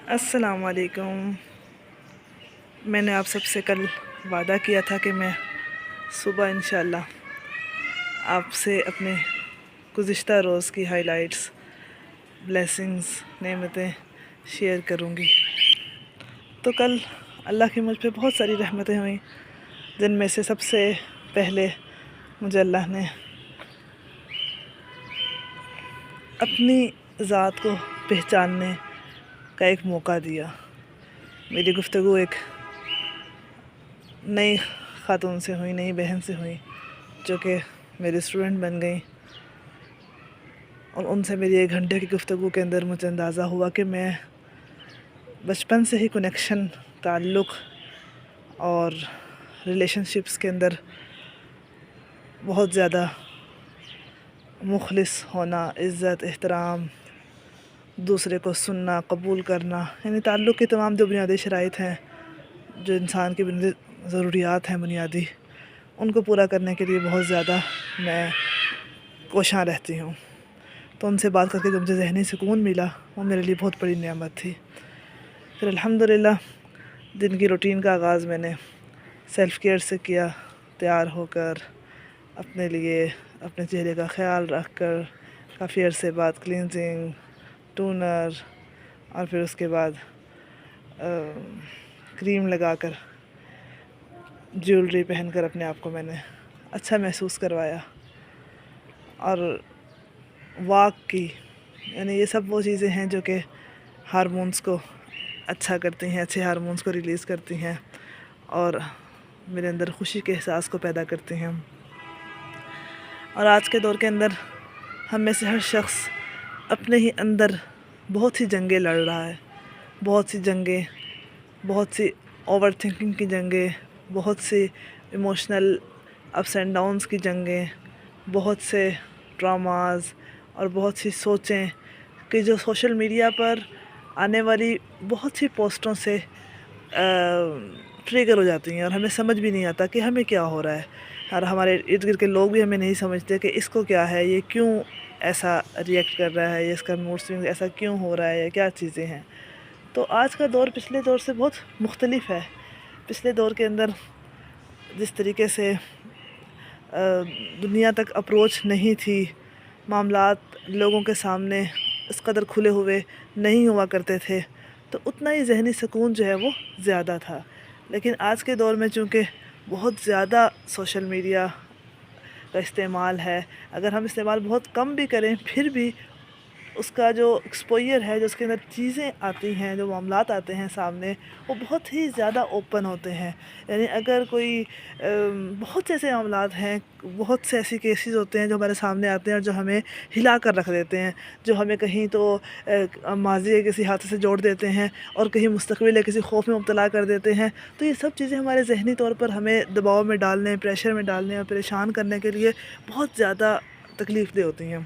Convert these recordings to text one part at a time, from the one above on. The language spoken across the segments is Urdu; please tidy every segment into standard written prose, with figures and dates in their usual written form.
السلام علیکم۔ میں نے آپ سب سے کل وعدہ کیا تھا کہ میں صبح انشاءاللہ آپ سے اپنے گزشتہ روز کی ہائی لائٹس، بلیسنگز، نعمتیں شیئر کروں گی۔ تو کل اللہ کی مجھ پہ بہت ساری رحمتیں ہوئیں، جن میں سے سب سے پہلے مجھے اللہ نے اپنی ذات کو پہچاننے کا ایک موقع دیا۔ میری گفتگو ایک نئی خاتون سے ہوئی، نئی بہن سے ہوئی، جو کہ میری اسٹوڈنٹ بن گئیں، اور ان سے میری 1 گھنٹے کی گفتگو کے اندر مجھے اندازہ ہوا کہ میں بچپن سے ہی کنیکشن، تعلق اور ریلیشن شپس کے اندر بہت زیادہ مخلص ہونا، عزت، احترام، دوسرے کو سننا، قبول کرنا، یعنی تعلق کی تمام جو بنیادی شرائط ہیں، جو انسان کی بنیادی ضروریات ہیں بنیادی، ان کو پورا کرنے کے لیے بہت زیادہ میں کوشاں رہتی ہوں۔ تو ان سے بات کر کے جو مجھے ذہنی سکون ملا، وہ میرے لیے بہت بڑی نعمت تھی۔ پھر الحمدللہ دن کی روٹین کا آغاز میں نے سیلف کیئر سے کیا، تیار ہو کر اپنے لیے اپنے چہرے کا خیال رکھ کر کافی عرصے بعد کلینزنگ، ٹونر، اور پھر اس کے بعد کریم لگا کر، جیولری پہن کر اپنے آپ کو میں نے اچھا محسوس کروایا، اور واک کی، یعنی یہ سب وہ چیزیں ہیں جو کہ ہارمونز کو اچھا کرتی ہیں، اچھے ہارمونز کو ریلیز کرتی ہیں اور میرے اندر خوشی کے احساس کو پیدا کرتی ہیں۔ اور آج کے دور کے اندر ہم میں سے ہر شخص اپنے ہی اندر بہت سی جنگیں لڑ رہا ہے، بہت سی جنگیں، بہت سی اوور تھنکنگ کی جنگیں، بہت سی ایموشنل اپس اینڈ ڈاؤنز کی جنگیں، بہت سے ڈراماز اور بہت سی سوچیں کہ جو سوشل میڈیا پر آنے والی بہت سی پوسٹوں سے ٹریگر ہو جاتی ہیں، اور ہمیں سمجھ بھی نہیں آتا کہ ہمیں کیا ہو رہا ہے، اور ہمارے ارد گرد کے لوگ بھی ہمیں نہیں سمجھتے کہ اس کو کیا ہے، یہ کیوں ایسا ریئیکٹ کر رہا ہے، یہ اس کا موڈ سوئنگ ایسا کیوں ہو رہا ہے، یا کیا چیزیں ہیں۔ تو آج کا دور پچھلے دور سے بہت مختلف ہے۔ پچھلے دور کے اندر جس طریقے سے دنیا تک اپروچ نہیں تھی، معاملات لوگوں کے سامنے اس قدر کھلے ہوئے نہیں ہوا کرتے تھے، تو اتنا ہی ذہنی سکون جو ہے وہ زیادہ تھا۔ لیکن آج کے دور میں چونکہ بہت زیادہ سوشل میڈیا کا استعمال ہے، اگر ہم استعمال بہت کم بھی کریں پھر بھی اس کا جو ایکسپوئر ہے، جو اس کے اندر چیزیں آتی ہیں، جو معاملات آتے ہیں سامنے، وہ بہت ہی زیادہ اوپن ہوتے ہیں۔ یعنی اگر کوئی بہت سے ایسے معاملات ہیں، بہت سے ایسی کیسز ہوتے ہیں جو ہمارے سامنے آتے ہیں اور جو ہمیں ہلا کر رکھ دیتے ہیں، جو ہمیں کہیں تو ماضی کے کسی حادثے سے جوڑ دیتے ہیں اور کہیں مستقبل کے کسی خوف میں مبتلا کر دیتے ہیں۔ تو یہ سب چیزیں ہمارے ذہنی طور پر ہمیں دباؤ میں ڈالنے، پریشر میں ڈالنے اور پریشان کرنے کے لیے بہت زیادہ تکلیف دہ ہوتی ہیں،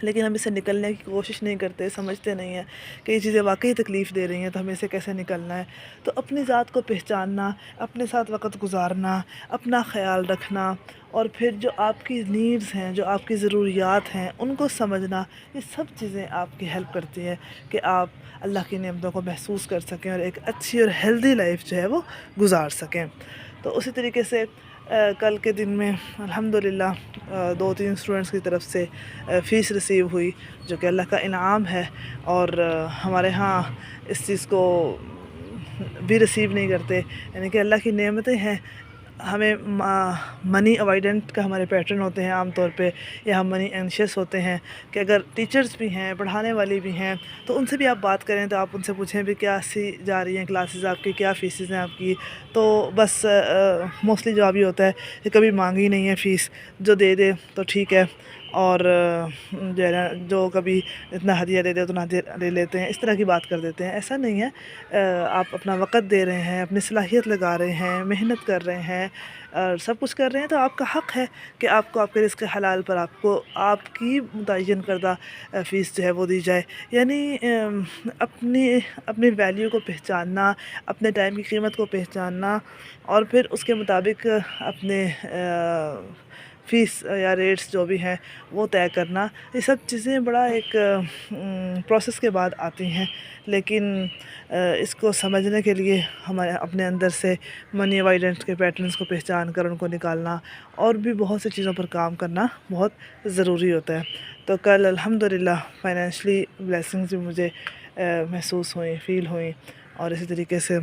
لیکن ہم اس سے نکلنے کی کوشش نہیں کرتے، سمجھتے نہیں ہیں کہ یہ چیزیں واقعی تکلیف دے رہی ہیں، تو ہمیں اس سے کیسے نکلنا ہے۔ تو اپنی ذات کو پہچاننا، اپنے ساتھ وقت گزارنا، اپنا خیال رکھنا، اور پھر جو آپ کی نیڈز ہیں، جو آپ کی ضروریات ہیں، ان کو سمجھنا، یہ سب چیزیں آپ کی ہیلپ کرتی ہیں کہ آپ اللہ کی نعمتوں کو محسوس کر سکیں اور ایک اچھی اور ہیلدی لائف جو ہے وہ گزار سکیں۔ تو اسی طریقے سے کل کے دن میں الحمدللہ 2-3 اسٹوڈنٹس کی طرف سے فیس ریسیو ہوئی، جو کہ اللہ کا انعام ہے، اور ہمارے ہاں اس چیز کو بھی ریسیو نہیں کرتے، یعنی کہ اللہ کی نعمتیں ہیں۔ ہمیں منی اوائیڈنٹ کا ہمارے پیٹرن ہوتے ہیں عام طور پہ، یا ہم منی اینشیس ہوتے ہیں کہ اگر ٹیچرز بھی ہیں، پڑھانے والی بھی ہیں، تو ان سے بھی آپ بات کریں تو آپ ان سے پوچھیں بھی کیا سی جا رہی ہیں کلاسز آپ کی، کیا فیسز ہیں آپ کی، تو بس موسٹلی جواب یہ ہوتا ہے کہ کبھی مانگی نہیں ہے فیس، جو دے دے تو ٹھیک ہے، اور جو ہے نا جو کبھی اتنا ہدیہ دے دے اتنا ہدیہ لے لیتے ہیں، اس طرح کی بات کر دیتے ہیں۔ ایسا نہیں ہے، آپ اپنا وقت دے رہے ہیں، اپنی صلاحیت لگا رہے ہیں، محنت کر رہے ہیں، اور سب کچھ کر رہے ہیں، تو آپ کا حق ہے کہ آپ کو آپ کے رزق حلال پر آپ کو آپ کی متعین کردہ فیس جو ہے وہ دی جائے۔ یعنی اپنی ویلیو کو پہچاننا، اپنے ٹائم کی قیمت کو پہچاننا، اور پھر اس کے مطابق اپنے فیس یا ریٹس جو بھی ہیں وہ طے کرنا، یہ سب چیزیں بڑا ایک پروسیس کے بعد آتی ہیں، لیکن اس کو سمجھنے کے لیے ہمارے اپنے اندر سے منی اوائیڈنس کے پیٹرنس کو پہچان کر ان کو نکالنا اور بھی بہت سی چیزوں پر کام کرنا بہت ضروری ہوتا ہے۔ تو کل الحمدللہ فائنینشلی بلیسنگز بھی مجھے محسوس ہوئیں، فیل ہوئیں، اور اسی طریقے سے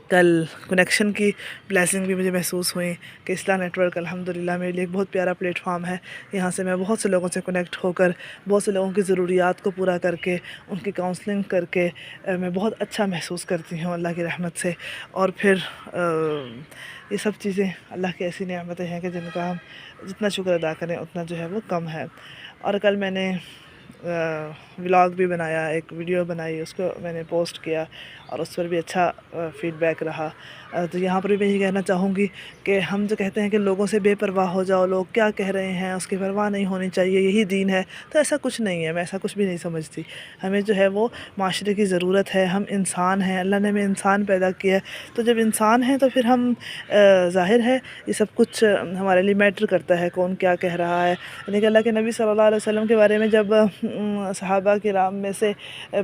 کل کنیکشن کی بلیسنگ بھی مجھے محسوس ہوئیں کہ اصلاح نیٹ ورک الحمدللہ میرے لیے ایک بہت پیارا پلیٹ فارم ہے۔ یہاں سے میں بہت سے لوگوں سے کنیکٹ ہو کر، بہت سے لوگوں کی ضروریات کو پورا کر کے، ان کی کاؤنسلنگ کر کے میں بہت اچھا محسوس کرتی ہوں اللہ کی رحمت سے۔ اور پھر یہ سب چیزیں اللہ کی ایسی نعمتیں ہیں کہ جن کا ہم جتنا شکر ادا کریں اتنا جو ہے وہ کم ہے۔ اور کل میں نے ولاگ بھی بنایا، ایک ویڈیو بنائی، اس کو میں نے پوسٹ کیا اور اس پر بھی اچھا فیڈ بیک رہا۔ تو یہاں پر بھی میں یہ کہنا چاہوں گی کہ ہم جو کہتے ہیں کہ لوگوں سے بے پرواہ ہو جاؤ، لوگ کیا کہہ رہے ہیں اس کی پرواہ نہیں ہونی چاہیے، یہی دین ہے، تو ایسا کچھ نہیں ہے، میں ایسا کچھ بھی نہیں سمجھتی۔ ہمیں جو ہے وہ معاشرے کی ضرورت ہے، ہم انسان ہیں، اللہ نے ہمیں انسان پیدا کیا ہے، تو جب انسان ہیں تو پھر ہم ظاہر ہے یہ سب کچھ ہمارے لیے میٹر کرتا ہے کون کیا کہہ رہا ہے۔ یعنی کہ اللہ کے نبی صلی اللہ علیہ وسلم کے بارے میں جب صحابہ کرام میں سے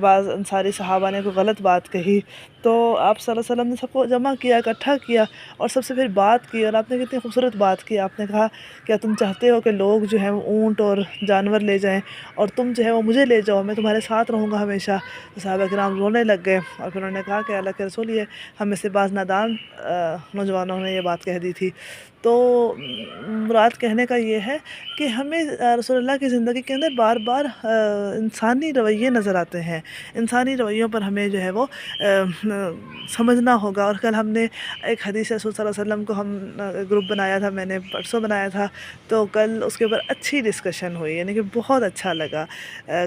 بعض انصاری صحابہ نے کوئی غلط بات کہی تو آپ صلی اللہ علیہ وسلم نے سب کو جمع کیا، اکٹھا کیا اور سب سے پھر بات کی، اور آپ نے کتنی خوبصورت بات کی۔ آپ نے کہا کیا تم چاہتے ہو کہ لوگ جو ہیں وہ اونٹ اور جانور لے جائیں اور تم جو ہے وہ مجھے لے جاؤ، میں تمہارے ساتھ رہوں گا ہمیشہ؟ تو صحابہ کرام رونے لگ گئے اور پھر انہوں نے کہا کہ اللہ کے رسول، یہ ہم میں سے بعض نادان نوجوانوں نے یہ بات کہہ دی تھی۔ تو مراد کہنے کا یہ ہے کہ ہمیں رسول اللہ کی زندگی کے اندر بار بار انسانی رویے نظر آتے ہیں، انسانی رویوں پر ہمیں جو ہے وہ سمجھنا ہوگا۔ اور کل ہم نے ایک حدیث رسول صلی اللہ علیہ وسلم کو ہم گروپ بنایا تھا، میں نے پرسوں بنایا تھا، تو کل اس کے اوپر اچھی ڈسکشن ہوئی، یعنی کہ بہت اچھا لگا۔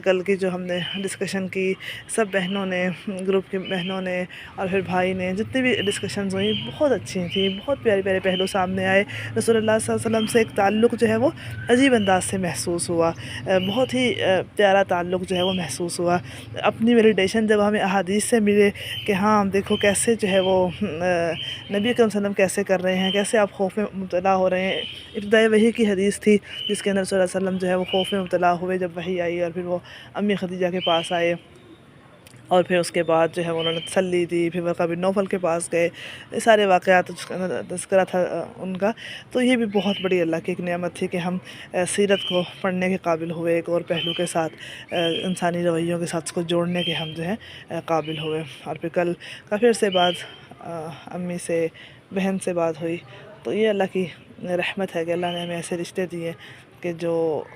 کل کی جو ہم نے ڈسکشن کی، سب بہنوں نے، گروپ کی بہنوں نے اور پھر بھائی نے، جتنی بھی ڈسکشنز ہوئیں بہت اچھی تھیں، بہت پیارے پیارے پہلو سامنے آئے۔ رسول اللہ صلی اللہ علیہ وسلم سے ایک تعلق جو ہے وہ عجیب انداز سے محسوس ہوا، بہت ہی پیارا تعلق جو ہے وہ محسوس ہوا۔ اپنی ویلیڈیشن جب ہمیں احادیث سے ملے کہ ہاں دیکھو کیسے جو ہے وہ نبی اکرم صلی اللہ علیہ وسلم کیسے کر رہے ہیں، کیسے آپ خوف میں مبتلا ہو رہے ہیں۔ ابتدائی وحی کی حدیث تھی جس کے اندر صلی اللہ علیہ وسلم جو ہے وہ خوف میں مبتلا ہوئے جب وحی آئی، اور پھر وہ امی خدیجہ کے پاس آئے اور پھر اس کے بعد جو ہے انہوں نے تسلی دی، پھر ورقہ بن نوفل کے پاس گئے، یہ سارے واقعات تذکرہ تھا ان کا۔ تو یہ بھی بہت بڑی اللہ کی ایک نعمت تھی کہ ہم سیرت کو پڑھنے کے قابل ہوئے، ایک اور پہلو کے ساتھ انسانی رویوں کے ساتھ اس کو جوڑنے کے ہم جو ہے قابل ہوئے۔ اور پھر کل کافی عرصے بعد امی سے، بہن سے بات ہوئی، تو یہ اللہ کی رحمت ہے کہ اللہ نے ہمیں ایسے رشتے دیے کہ جو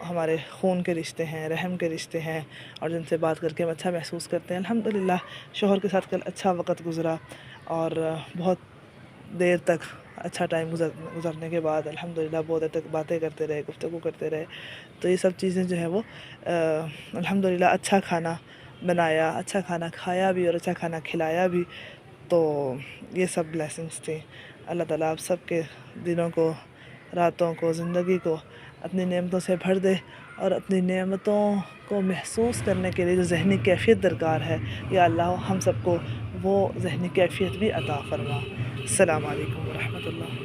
ہمارے خون کے رشتے ہیں، رحم کے رشتے ہیں، اور جن سے بات کر کے ہم اچھا محسوس کرتے ہیں۔ الحمدللہ شوہر کے ساتھ کل اچھا وقت گزرا اور بہت دیر تک اچھا ٹائم گزرنے کے بعد الحمدللہ بہت دیر تک باتیں کرتے رہے، گفتگو کرتے رہے۔ تو یہ سب چیزیں جو ہیں وہ الحمدللہ اچھا کھانا بنایا، اچھا کھانا کھایا بھی اور اچھا کھانا کھلایا بھی، تو یہ سب بلیسنگز تھیں۔ اللہ تعالیٰ آپ سب کے دنوں کو، راتوں کو، زندگی کو اپنی نعمتوں سے بھر دے، اور اپنی نعمتوں کو محسوس کرنے کے لیے جو ذہنی کیفیت درکار ہے، یا اللہ ہم سب کو وہ ذہنی کیفیت بھی عطا فرما۔ السلام علیکم ورحمۃ اللہ۔